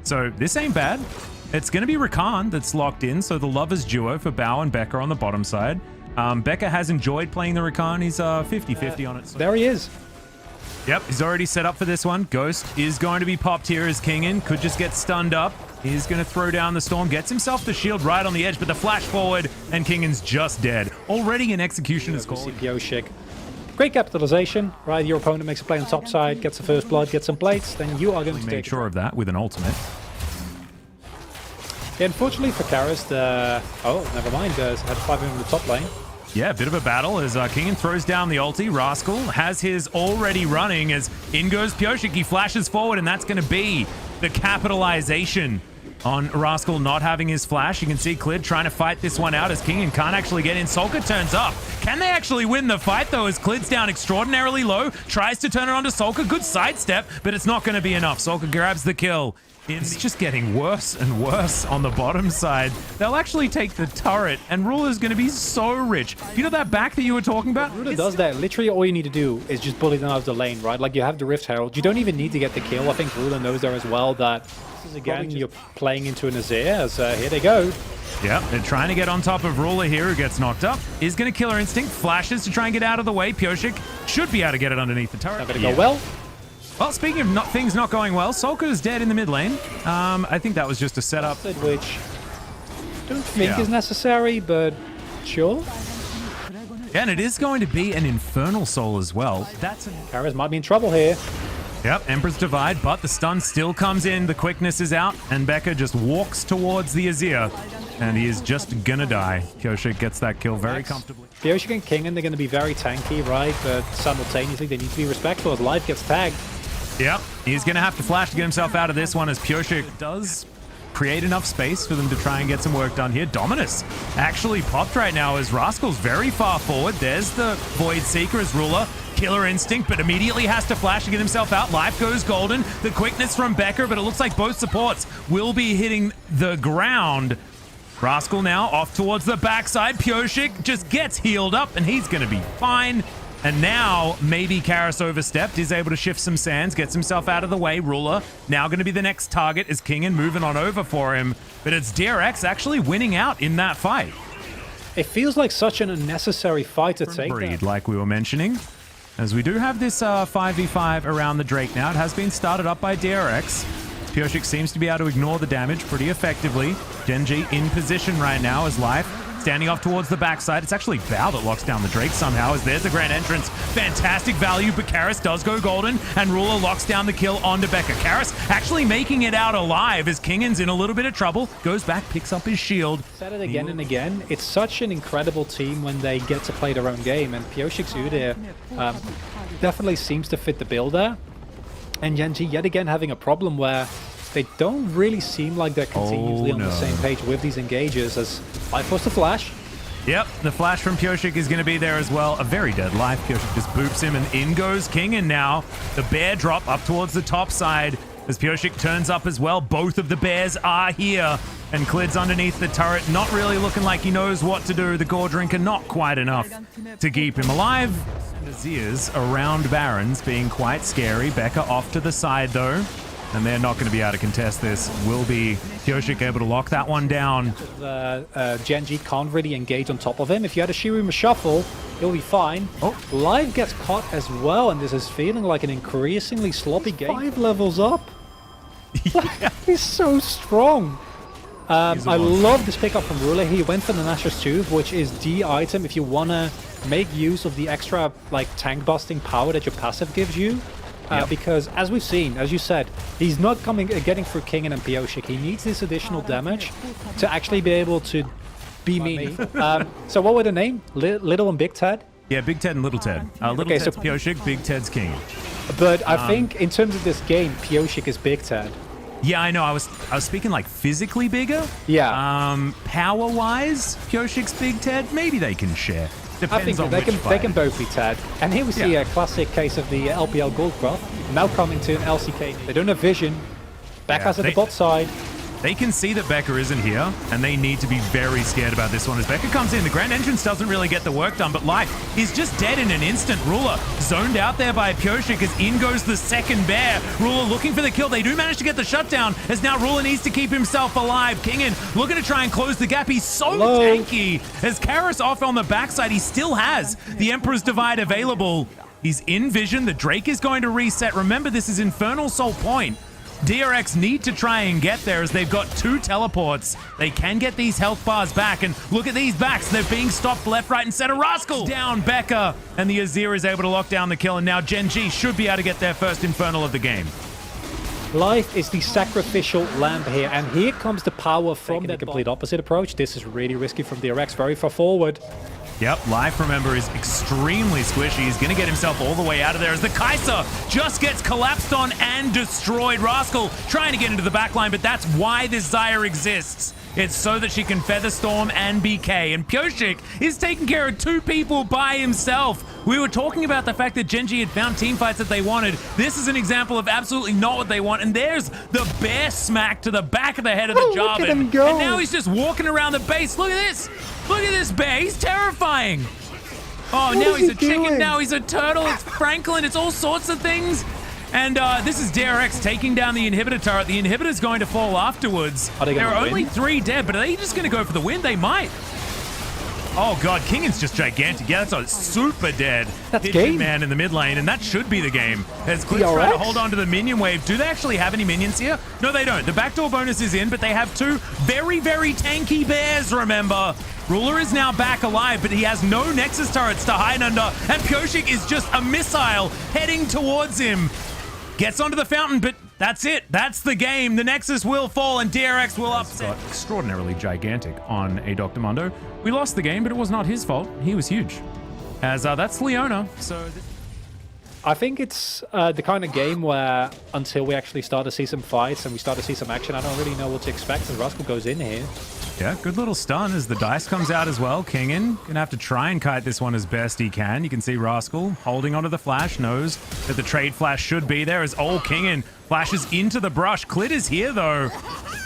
So this ain't bad. It's going to be Rakan that's locked in, so the lovers duo for Bao and Becca on the bottom side. Becca has enjoyed playing the Rakan. He's 50-50 on it. There he is. Yep, he's already set up for this one. Ghost is going to be popped here as Kingin. Could just get stunned up. He's going to throw down the Storm. Gets himself the shield right on the edge, but the flash forward, and Kingin's just dead. Already an execution is called. Pioshik. Great capitalization, right? Your opponent makes a play on top side, gets the first blood, gets some plates, then you are going to make take sure of that with an ultimate. Yeah, unfortunately for Karis, oh, never mind, had 5 in the top lane. Yeah, a bit of a battle as Kingin throws down the ulti. Rascal has his already running as in goes Pioshik. He flashes forward, and that's going to be the capitalization on Rascal not having his flash. You can see Clid trying to fight this one out as Kingin can't actually get in. Solka turns up. Can they actually win the fight, though, as Clid's down extraordinarily low? Tries to turn it onto Solka. Good sidestep, but it's not going to be enough. Solka grabs the kill. It's just getting worse and worse on the bottom side. They'll actually take the turret, and Ruler's going to be so rich. You know that back that you were talking about? Ruler does that. Literally, all you need to do is just bully them out of the lane, right? Like, you have the Rift Herald. You don't even need to get the kill. I think Ruler knows there as well that this is, again, you're playing into an Azir, as here they go. Yep, they're trying to get on top of Ruler here, who gets knocked up. Is going to Killer Instinct. Flashes to try and get out of the way. Pioshik should be able to get it underneath the turret. Not going to go well. Well, speaking of things not going well, Solka is dead in the mid lane. I think that was just a setup. Which I don't think is necessary, but sure. Yeah, and it is going to be an Infernal Soul as well. Karis might be in trouble here. Yep, Emperor's Divide, but the stun still comes in. The quickness is out, and Becca just walks towards the Azir, and he is just gonna die. Pioshik gets that kill very comfortably. Pioshik and Kingin, they're going to be very tanky, right? But simultaneously, they need to be respectful as Life gets tagged. Yep, he's going to have to flash to get himself out of this one as Pioshik does create enough space for them to try and get some work done here. Dominus actually popped right now as Rascal's very far forward. There's the Void Seeker as Ruler. Killer Instinct, but immediately has to flash to get himself out. Life goes golden. The quickness from Becker, but it looks like both supports will be hitting the ground. Rascal now off towards the backside. Pioshik just gets healed up, and he's going to be fine. And now, maybe Karis overstepped, is able to shift some sands, gets himself out of the way. Ruler now going to be the next target as Kingin moving on over for him. But it's DRX actually winning out in that fight. It feels like such an unnecessary fight to take. Breed, like we were mentioning. As we do have this 5v5 around the Drake now. It has been started up by DRX. Pioshik seems to be able to ignore the damage pretty effectively. Gen.g in position right now as Life standing off towards the backside. It's actually Bao that locks down the Drake somehow, as there's the grand entrance. Fantastic value, but Karis does go golden, and Ruler locks down the kill onto Becca. Karis actually making it out alive as Kingin's in a little bit of trouble. Goes back, picks up his shield. Said it again and again. It's such an incredible team when they get to play their own game, and Pioshik's Udyr definitely seems to fit the bill there. And Gen.g yet again having a problem where they don't really seem like they're continuously on the same page with these engagers, as Life was the flash. Yep, the flash from Pioshik is going to be there as well. A very dead Life. Pioshik just boops him, and in goes Kingin now. The bear drop up towards the top side as Pioshik turns up as well. Both of the bears are here, and Clid's underneath the turret. Not really looking like he knows what to do. The Gore Drinker not quite enough to keep him alive. Azirs around Barons being quite scary. Becca off to the side though, and they're not going to be able to contest this. Will be Pioshik able to lock that one down? Gen.g can't really engage on top of him. If you had a Shiruma Shuffle, it'll be fine. Oh, Live gets caught as well, and this is feeling like an increasingly sloppy game. 5 levels up. Yeah. He's so strong. I love this pickup from Ruler. He went for the Nashor's Tooth, which is the item if you want to make use of the extra like tank busting power that your passive gives you. Because as we've seen, as you said, he's not getting through Kingin and Pioshik. He needs this additional damage to actually be able to be meaningful. So what were the name? Little and Big Ted? Yeah, Big Ted and Little Ted. Little Ted's Pioshik, Big Ted's King. But I think in terms of this game, Pioshik is Big Ted. Yeah, I know. I was speaking like physically bigger. Yeah. Power-wise, Pioshik's Big Ted. Maybe they can share. Depends on they can both be Ted. And here we see a classic case of the LPL Goldcraft now coming to an LCK. They don't have vision. Back at the bot side. They can see that Becca isn't here, and they need to be very scared about this one. As Becca comes in, the Grand Entrance doesn't really get the work done, but Life is just dead in an instant. Ruler zoned out there by Pioshik as in goes the second bear. Ruler looking for the kill. They do manage to get the shutdown, as now Ruler needs to keep himself alive. Kingin looking to try and close the gap. He's so tanky. As Karis off on the backside, he still has the Emperor's Divide available. He's in vision. The Drake is going to reset. Remember, this is Infernal Soul Point. DRX need to try and get there as they've got 2 teleports. They can get these health bars back, and look at these backs. They're being stopped left, right, and center. Rascal down Becca, and the Azir is able to lock down the kill, and now gen.g should be able to get their first Infernal of the game. Life is the sacrificial lamb here, and here comes the power from the complete opposite approach. This is really risky from DRX, very far forward. Yep, Life, remember, is extremely squishy. He's going to get himself all the way out of there as the KaiSser just gets collapsed on and destroyed. Rascal trying to get into the backline, but that's why this Xayah exists. It's so that she can Featherstorm and BK. And Pioshik is taking care of 2 people by himself. We were talking about the fact that gen.g had found team fights that they wanted. This is an example of absolutely not what they want. And there's the bear smack to the back of the head of the Jarvan. Look at him go. And now he's just walking around the base. Look at this. Look at this bear. He's terrifying. Oh, now he's a chicken. Now he's a turtle. It's Franklin. It's all sorts of things. And this is DRX taking down the inhibitor turret. The inhibitor's going to fall afterwards. There are only 3 dead, but are they just going to go for the win? They might. Oh, God. Kingin's just gigantic. Yeah, that's a super dead Pigeon Man in the mid lane, and that should be the game. As Clip's trying to hold on to the minion wave. Do they actually have any minions here? No, they don't. The backdoor bonus is in, but they have 2 very, very tanky bears, remember. Ruler is now back alive, but he has no Nexus turrets to hide under, and Pioshik is just a missile heading towards him. Gets onto the fountain, but that's it. That's the game. The Nexus will fall, and DRX will upset. Extraordinarily gigantic on a Dr. Mundo. We lost the game, but it was not his fault. He was huge. As that's Leona. So I think it's the kind of game where until we actually start to see some fights and we start to see some action, I don't really know what to expect as Rascal goes in here. Yeah, good little stun as the dice comes out as well. Kingin gonna have to try and kite this one as best he can. You can see Rascal holding onto the flash, knows that the trade flash should be there as old Kingin flashes into the brush. Clit is here though.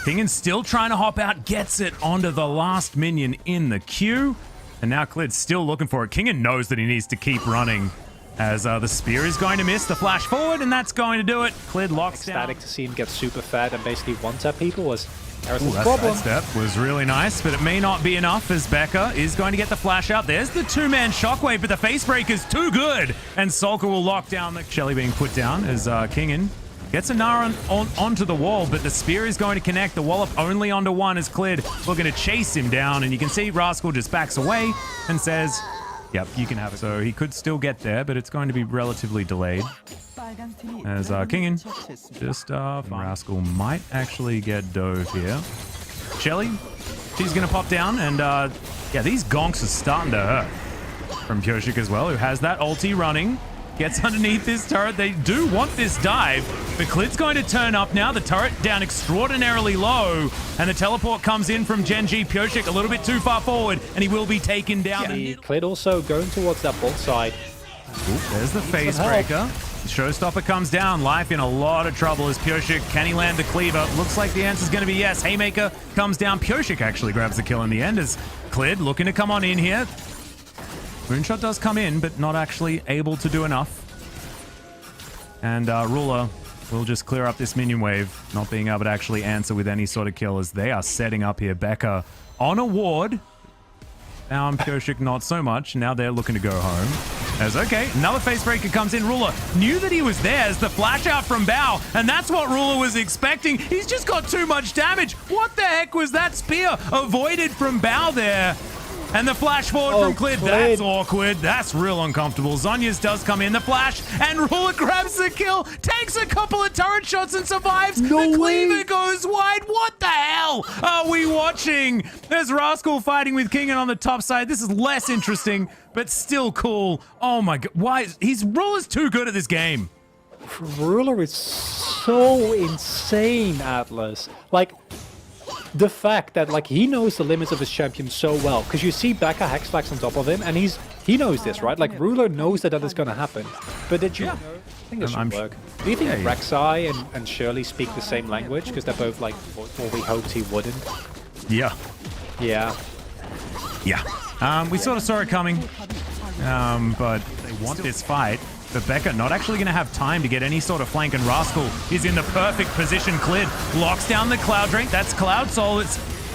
Kingin still trying to hop out, gets it onto the last minion in the queue. And now Clit's still looking for it. Kingin knows that he needs to keep running as the spear is going to miss the flash forward, and that's going to do it. Clid locks down. Ecstatic to see him get super fed and basically one-tap people was Harrison's that problem. step was really nice, but it may not be enough as Becca is going to get the flash out. There's the 2-man shockwave, but the face break is too good, and Solka will lock down the Shelly being put down as Kingin gets a Nara onto the wall, but the spear is going to connect. The wallop only onto one as Clid looking to chase him down, and you can see Rascal just backs away and says, yep, you can have it. So he could still get there, but it's going to be relatively delayed. As Kingin just Rascal might actually get dove here. Shelly, she's going to pop down, and yeah, these gonks are starting to hurt from Pioshik as well, who has that ulti running. Gets underneath this turret. They do want this dive, but Clit's going to turn up now. The turret down extraordinarily low, and the teleport comes in from gen.g. Pioshik a little bit too far forward, and he will be taken down. Yeah, Clit also going towards that bot side. Ooh, there's the phase breaker. The showstopper comes down. Life in a lot of trouble as Pioshik. Can he land the cleaver? Looks like the answer is going to be yes. Haymaker comes down. Pioshik actually grabs the kill in the end as Clid looking to come on in here. Moonshot does come in, but not actually able to do enough. And Ruler will just clear up this minion wave, not being able to actually answer with any sort of kill as they are setting up here. Becca on a ward. Now Pioshik not so much. Now they're looking to go home. As okay, another face breaker comes in. Ruler knew that he was there as the flash out from Bao, and that's what Ruler was expecting. He's just got too much damage. What the heck was that spear avoided from Bao there? And the flash forward from Clid, that's awkward. That's real uncomfortable. Zhonya's does come in, the flash, and Ruler grabs the kill, takes a couple of turret shots and survives. The cleaver goes wide. What the hell are we watching? There's Rascal fighting with Kingin on the top side. This is less interesting, but still cool. Oh my god, why? Ruler's too good at this game. Ruler is so insane, Atlas. Like, the fact that like he knows the limits of his champion so well, because you see Becca Hexflax on top of him, and he knows this, right? Like Ruler knows that is going to happen. But did you know I think it should work. Do you think Rek'Sai and Shirley speak the same language? Because they're both like what we hoped he wouldn't. Yeah. Yeah. Yeah. We sort of saw it coming. But they want this fight. But Becca not actually going to have time to get any sort of flank, and Rascal is in the perfect position. Clid locks down the Cloud Drake. That's Cloud Soul.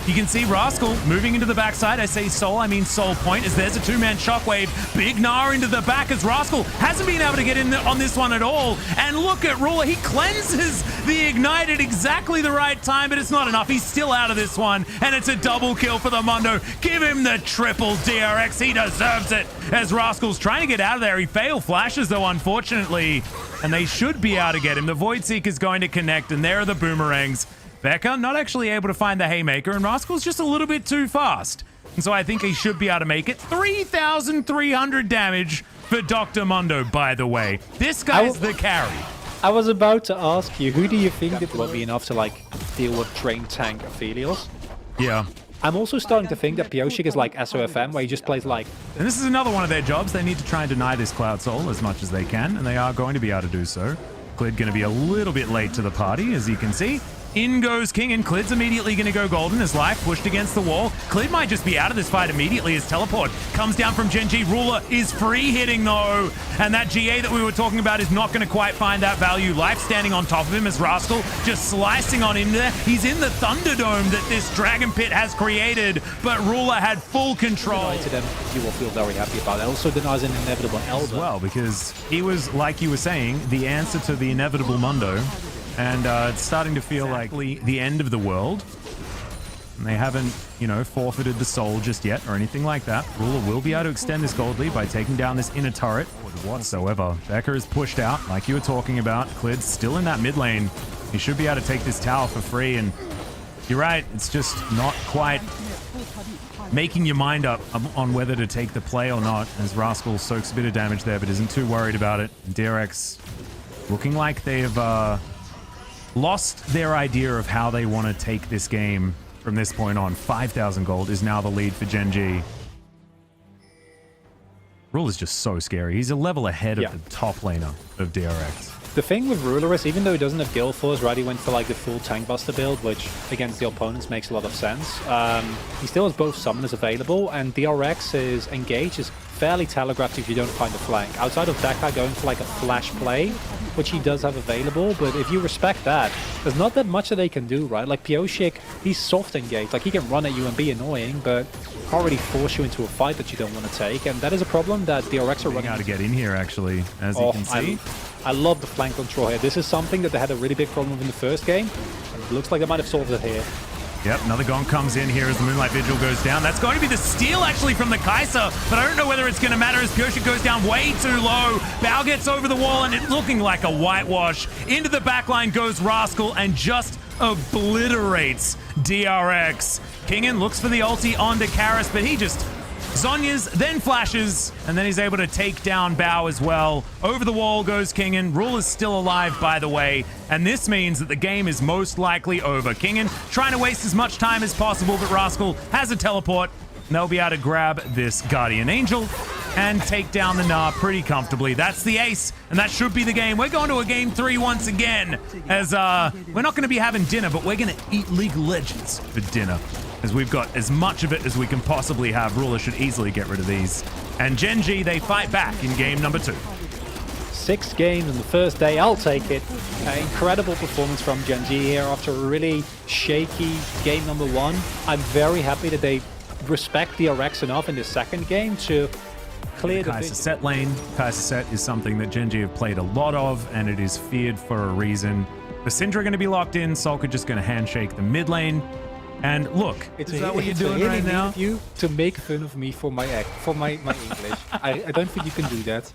You can see Rascal moving into the backside. I say Soul, I mean Soul Point, as there's a two-man shockwave. Big Gnar into the back as Rascal hasn't been able to get in on this one at all. And look at Ruler. He cleanses the Ignite at exactly the right time, but it's not enough. He's still out of this one, and it's a double kill for the Mundo. Give him the triple DRX. He deserves it, as Rascal's trying to get out of there. He failed flashes, though, unfortunately, and they should be able to get him. The Void Seeker's going to connect, and there are the boomerangs. Becca not actually able to find the Haymaker, and Rascal's just a little bit too fast. And so I think he should be able to make it. 3,300 damage for Dr. Mundo, by the way. This guy's the carry. I was about to ask you, who do you think it will be enough to, like, deal with Drain Tank Aphelios? Yeah. I'm also starting to think that Pioshik is like SOFM, where he just plays like... And this is another one of their jobs. They need to try and deny this Cloud Soul as much as they can, and they are going to be able to do so. Clid going to be a little bit late to the party, as you can see. In goes King, and Clid's immediately going to go golden. His life pushed against the wall. Clid might just be out of this fight immediately. His teleport comes down from Gen.g. Ruler is free hitting, though. And that GA that we were talking about is not going to quite find that value. Life standing on top of him as Rascal just slicing on in there. He's in the Thunderdome that this Dragon Pit has created, but Ruler had full control. To them, you will feel very happy about it. Also denies an inevitable Elder. As well, because he was, like you were saying, the answer to the inevitable Mundo. And it's starting to feel like the end of the world. And they haven't, you know, forfeited the soul just yet or anything like that. Ruler will be able to extend this gold lead by taking down this inner turret whatsoever. Becca is pushed out, like you were talking about. Clid's still in that mid lane. He should be able to take this tower for free. And you're right, it's just not quite making your mind up on whether to take the play or not, as Rascal soaks a bit of damage there, but isn't too worried about it. And DRX looking like they've... lost their idea of how they want to take this game from this point on. 5,000 gold is now the lead for Gen.g. Ruler's just so scary. He's a level ahead of the top laner of DRX. The thing with Ruler is, even though he doesn't have Guild Force, right, he went for like the full Tank Buster build, which against the opponents makes a lot of sense. He still has both summoners available, and DRX's engage is fairly telegraphed if you don't find a flank. Outside of Dekka going for like a flash play, which he does have available, but if you respect that, there's not that much that they can do, right? Like Pioshik, he's soft engaged. Like he can run at you and be annoying, but can't really force you into a fight that you don't want to take, and that is a problem that DRX are running out to get in here, actually, as you can see. I love the flank control here. This is something that they had a really big problem with in the first game, and it looks like they might have solved it here. Yep, another gong comes in here as the Moonlight Vigil goes down. That's going to be the steal, actually, from the KaiSser, but I don't know whether it's going to matter as Pioshik goes down way too low. Bao gets over the wall, and it's looking like a whitewash. Into the backline goes Rascal and just obliterates DRX. Kingen looks for the ulti onto Karis, but he just Zhonya's, then flashes, and then he's able to take down Bao as well. Over the wall goes Kingen. Ruler's still alive, by the way, and this means that the game is most likely over. Kingen trying to waste as much time as possible, but Rascal has a teleport, and they'll be able to grab this Guardian Angel and take down the Gnar pretty comfortably. That's the ace, and that should be the game. We're going to a game 3 once again, as we're not going to be having dinner, but we're going to eat League of Legends for dinner, as we've got as much of it as we can possibly have. Ruler should easily get rid of these. And Gen.g, they fight back in game number 2. 6 games on the first day, I'll take it. Incredible performance from Gen.g here after a really shaky game number 1. I'm very happy that they respect DRX enough in the second game to clear the KaiSser set lane. KaiSser set is something that Gen.g have played a lot of, and it is feared for a reason. The Syndra going to be locked in. Sulka just going to handshake the mid lane. And look, is that what you're doing right now? You to make fun of me for my English. I don't think you can do that.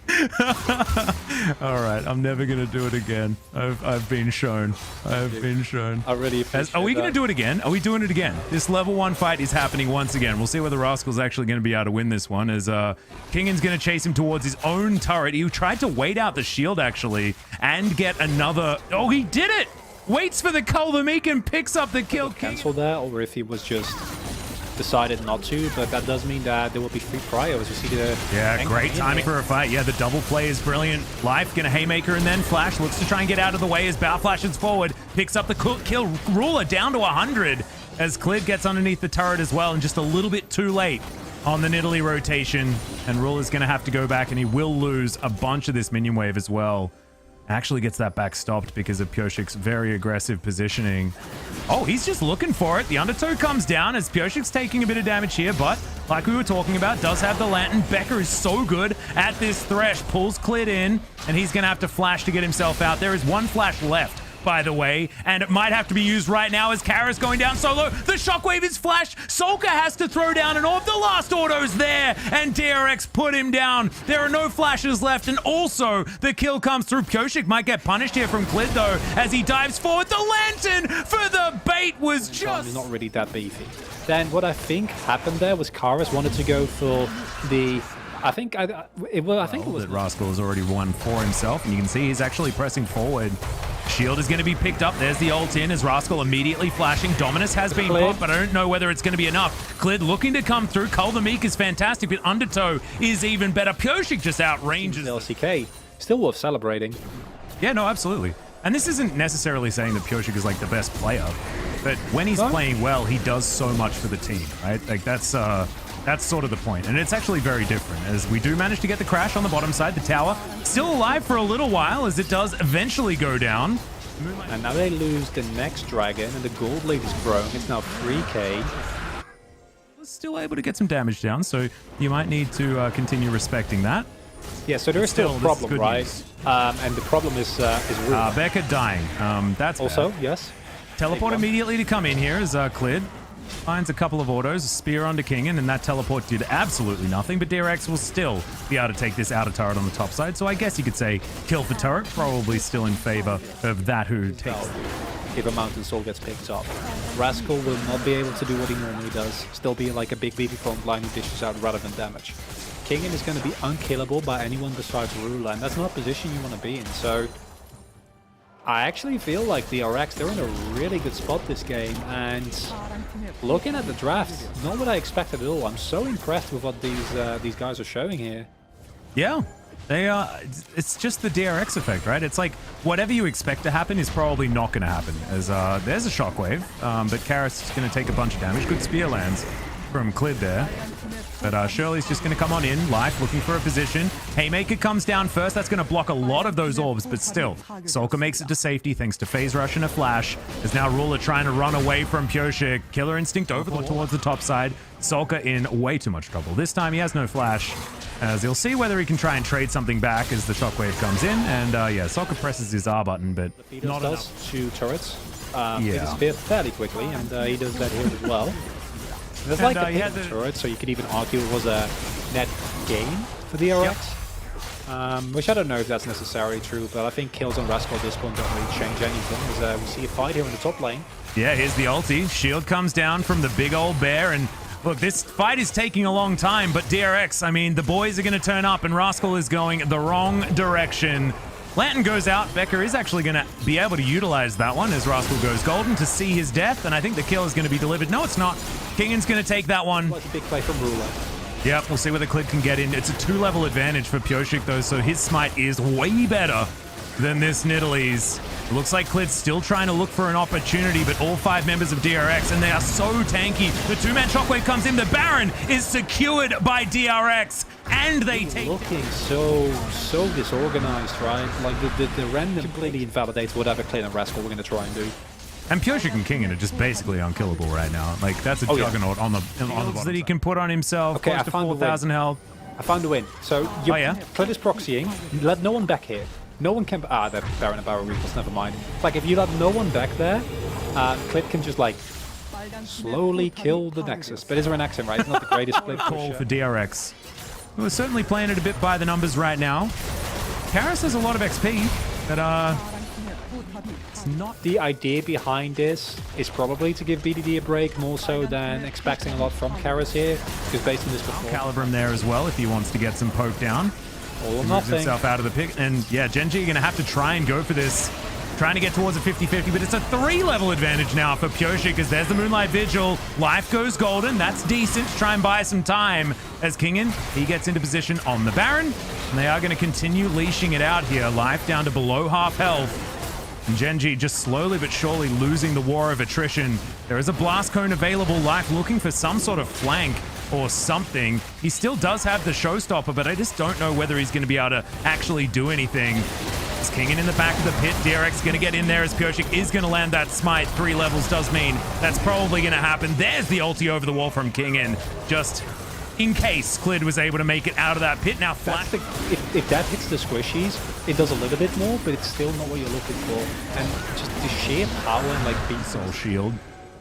All right, I'm never gonna do it again. I've been shown. I've been shown. I really appreciate Are we gonna do it again? Are we doing it again? This level 1 fight is happening once again. We'll see whether Rascal's actually gonna be able to win this one, as Kingen's gonna chase him towards his own turret. He tried to wait out the shield actually and get another. Oh, he did it! Waits for the Kull the Meek and picks up the kill. Cancel that, or if he was just decided not to, but that does mean that there will be free prio as we see the... Yeah, great timing for a fight. Yeah, the double play is brilliant. Life gonna haymaker and then flash. Looks to try and get out of the way as Bow flashes forward. Picks up the kill. Ruler down to 100 as Clid gets underneath the turret as well, and just a little bit too late on the Nidalee rotation. And Ruler's gonna have to go back, and he will lose a bunch of this minion wave as well. Actually gets that back stopped because of Pioshik's very aggressive positioning. Oh, he's just looking for it. The undertow comes down as Pioshik's taking a bit of damage here, but like we were talking about, does have the lantern. Becker is so good at this thresh, pulls Clid in, and he's gonna have to flash to get himself out. There is one flash left, by the way, and it might have to be used right now as Kara's going down solo. The shockwave is flashed. Solka has to throw down an orb. The last auto's there, and DRX put him down. There are no flashes left, and also the kill comes through. Pioshik might get punished here from Clid, though, as he dives forward. The lantern for the bait was just... not really that beefy. Then what I think happened there was Karis wanted to go for the... I think it was... that Rascal has already won for himself, and you can see he's actually pressing forward. Shield is going to be picked up. There's the ult in as Rascal immediately flashing. Dominus has been popped, but I don't know whether it's going to be enough. Clid looking to come through. Cull the Meek is fantastic, but Undertow is even better. Pioshik just outranges. LCK. Still worth celebrating. Yeah, no, absolutely. And this isn't necessarily saying that Pioshik is like the best player, but when he's playing well, he does so much for the team, right? Like that's sort of the point. And it's actually very different as we do manage to get the crash on the bottom side. The tower still alive for a little while as it does eventually go down. And now they lose the next dragon and the gold lead is growing. It's now 3k. Still able to get some damage down, so you might need to continue respecting that. Yeah, so there is still a problem, right? And the problem is Ruler. Becca dying. That's also bad. Yes. Teleport immediately to come in here as Clid finds a couple of autos, a spear onto Kingen, and that teleport did absolutely nothing, but DRX will still be able to take this outer turret on the top side, so I guess you could say kill for turret, probably still in favor of that who takes if a Mountain Soul gets picked up. Rascal will not be able to do what he normally does, still be like a big beefy front line who dishes out relevant damage. Kingen is going to be unkillable by anyone besides Ruler, and that's not a position you want to be in, so I actually feel like DRX, they're in a really good spot this game, and looking at the draft, not what I expected at all. I'm so impressed with what these guys are showing here. Yeah, they it's just the DRX effect, right? It's like whatever you expect to happen is probably not going to happen. As there's a shockwave, but Karis is going to take a bunch of damage. Good spear lands from Clid there. But Shirley's just going to come on in. Life looking for a position. Haymaker comes down first. That's going to block a lot of those orbs, but still. Solka makes it to safety thanks to Phase Rush and a flash. There's now Ruler trying to run away from Pioshik. Killer Instinct over towards the top side. Solka in way too much trouble. This time he has no flash, as he'll see whether he can try and trade something back as the shockwave comes in. And yeah, Solka presses his R button, but not enough. 2 turrets. He disappeared fairly quickly, and he does that here as well. There's like a hit turret, so you could even argue it was a net gain for the DRX. Which I don't know if that's necessarily true, but I think kills on Rascal at this point don't really change anything, as we see a fight here in the top lane. Yeah, here's the ulti. Shield comes down from the big old bear, and look, this fight is taking a long time, but DRX, I mean, the boys are going to turn up, and Rascal is going the wrong direction. Lantern goes out. Becker is actually going to be able to utilize that one as Rascal goes golden to see his death, and I think the kill is going to be delivered. No, it's not. Kingen's going to take that one. That's a big play from Ruler. Yep, we'll see whether Clid can get in. It's a 2-level advantage for Pioshik, though, so his smite is way better than this Nidalee's. Looks like Clid's still trying to look for an opportunity, but all 5 members of DRX, and they are so tanky. The 2-man shockwave comes in. The Baron is secured by DRX, and they take... Looking so disorganized, right? Like the random completely invalidates whatever Clid and Rascal we're going to try and do. And Pioshik and Kingen are just basically unkillable right now. Like, that's a juggernaut on the bottom that he can put on himself. Okay, close to 4,000 health. I found a win. So, Clid is proxying. Let no one back here. No one can... the Baron and Barrow Recalls, never mind. Like, if you let no one back there, Clid can just, like, slowly kill the Nexus. But is there an action, right? It's not the greatest split call for DRX. We're certainly playing it a bit by the numbers right now. Karis has a lot of XP, but, it's not... The idea behind this is probably to give BDD a break more so than expecting a lot from Karis here, because based on this before... Calibrum there as well if he wants to get some poke down. All or moves nothing. Himself out of the pick, and yeah, gen.g going to have to try and go for this trying to get towards a 50-50, but it's a 3-level advantage now for Pyoshi because there's the Moonlight Vigil. Life goes golden. That's decent to try and buy some time as Kingen, he gets into position on the Baron, and they are going to continue leashing it out here. Life down to below half health. And gen.g just slowly but surely losing the war of attrition. There is a blast cone available. Life looking for some sort of flank or something. He still does have the showstopper, but I just don't know whether he's going to be able to actually do anything. It's Kingen in the back of the pit. DRX going to get in there as Pyoshik is going to land that smite. 3 levels does mean that's probably going to happen. There's the ulti over the wall from Kingen. Just in case Clid was able to make it out of that pit. Now, if that hits the squishies, it does a little bit more, but it's still not what you're looking for. And just the sheer power and like beat Soul Shield.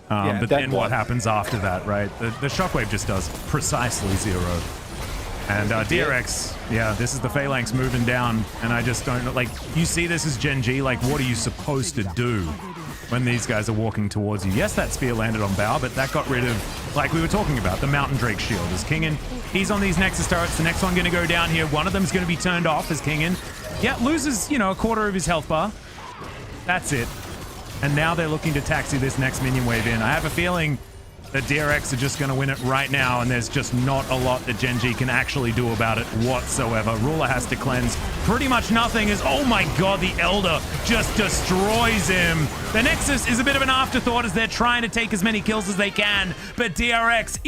But then what happens after that, right? The shockwave just does precisely 0. And DRX, yeah, this is the Phalanx moving down, and I just don't know. Like, you see this as gen.g, like, what are you supposed to do when these guys are walking towards you? Yes, that spear landed on Bao, but that got rid of, like we were talking about, the Mountain Drake shield. As Kingen, he's on these Nexus turrets. The next one going to go down here. One of them is going to be turned off as Kingen, yeah, loses, you know, a quarter of his health bar. That's it. And now they're looking to taxi this next minion wave in. I have a feeling that DRX are just going to win it right now, and there's just not a lot that gen.g can actually do about it whatsoever. Ruler has to cleanse pretty much nothing as, oh my god, the Elder just destroys him. The Nexus is a bit of an afterthought as they're trying to take as many kills as they can, but DRX